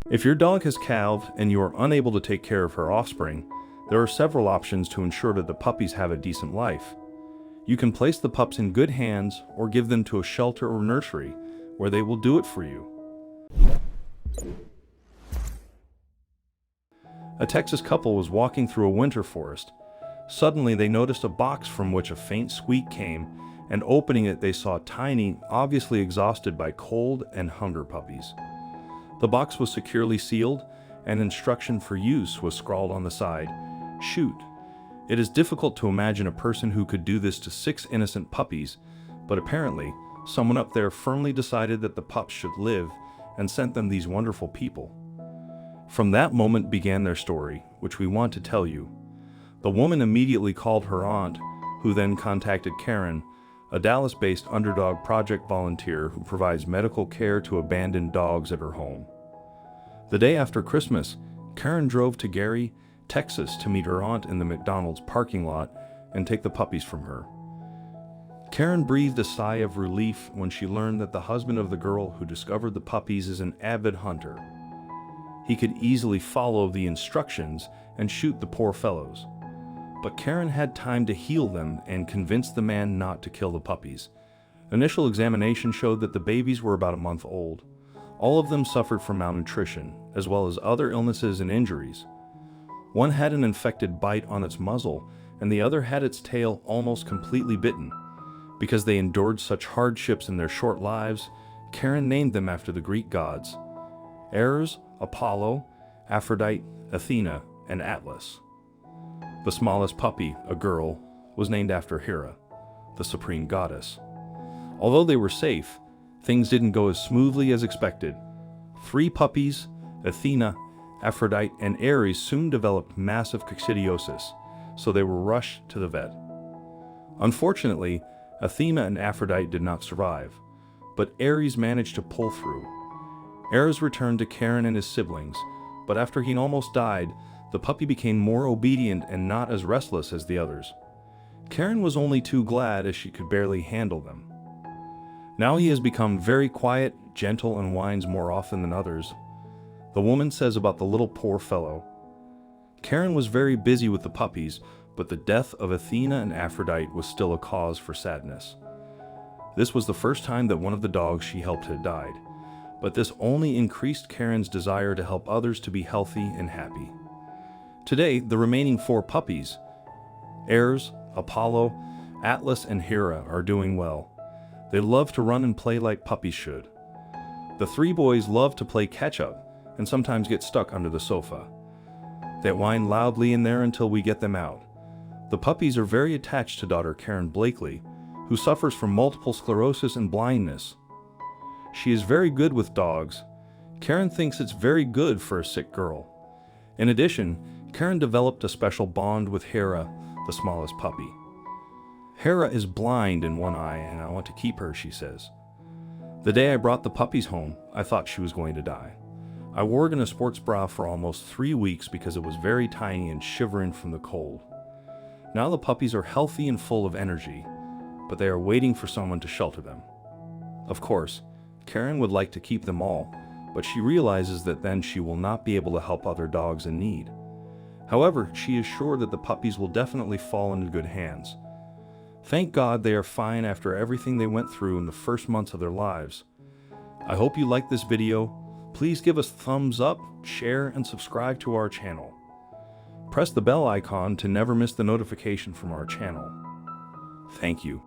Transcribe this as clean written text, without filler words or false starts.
If your dog has calved and you are unable to take care of her offspring, there are several options to ensure that the puppies have a decent life. You can place the pups in good hands or give them to a shelter or nursery where they will do it for you. A Texas couple was walking through a winter forest. Suddenly they noticed a box from which a faint squeak came, and opening it they saw tiny, obviously exhausted by cold and hunger puppies. The box was securely sealed, and instruction for use was scrawled on the side: "Shoot." It is difficult to imagine a person who could do this to 6 innocent puppies, but apparently, someone up there firmly decided that the pups should live and sent them these wonderful people. From that moment began their story, which we want to tell you. The woman immediately called her aunt, who then contacted Karen, a Dallas-based Underdog Project volunteer who provides medical care to abandoned dogs at her home. The day after Christmas, Karen drove to Gary, Texas to meet her aunt in the McDonald's parking lot and take the puppies from her. Karen breathed a sigh of relief when she learned that the husband of the girl who discovered the puppies is an avid hunter. He could easily follow the instructions and shoot the poor fellows. But Karen had time to heal them and convince the man not to kill the puppies. Initial examination showed that the babies were about a month old. All of them suffered from malnutrition, as well as other illnesses and injuries. One had an infected bite on its muzzle, and the other had its tail almost completely bitten. Because they endured such hardships in their short lives, Karen named them after the Greek gods: Ares, Apollo, Aphrodite, Athena, and Atlas. The smallest puppy, a girl, was named after Hera, the supreme goddess. Although they were safe, things didn't go as smoothly as expected. 3 puppies, Athena, Aphrodite, and Ares, soon developed massive coccidiosis, so they were rushed to the vet. Unfortunately, Athena and Aphrodite did not survive, but Ares managed to pull through. Ares returned to Karen and his siblings, but after he almost died, the puppy became more obedient and not as restless as the others. Karen was only too glad, as she could barely handle them. Now he has become very quiet, gentle, and whines more often than others. The woman says about the little poor fellow: Karen was very busy with the puppies, but the death of Athena and Aphrodite was still a cause for sadness. This was the first time that one of the dogs she helped had died, but this only increased Karen's desire to help others to be healthy and happy. Today, the remaining 4 puppies, Ares, Apollo, Atlas, and Hera, are doing well. They love to run and play like puppies should. The 3 boys love to play catch-up and sometimes get stuck under the sofa. They whine loudly in there until we get them out. The puppies are very attached to daughter Karen Blakely, who suffers from multiple sclerosis and blindness. She is very good with dogs. Karen thinks it's very good for a sick girl. In addition, Karen developed a special bond with Hera, the smallest puppy. Hera is blind in one eye and I want to keep her, she says. The day I brought the puppies home, I thought she was going to die. I wore it in a sports bra for almost 3 weeks because it was very tiny and shivering from the cold. Now the puppies are healthy and full of energy, but they are waiting for someone to shelter them. Of course, Karen would like to keep them all, but she realizes that then she will not be able to help other dogs in need. However, she is sure that the puppies will definitely fall into good hands. Thank God they are fine after everything they went through in the first months of their lives. I hope you liked this video. Please give us a thumbs up, share, and subscribe to our channel. Press the bell icon to never miss the notification from our channel. Thank you.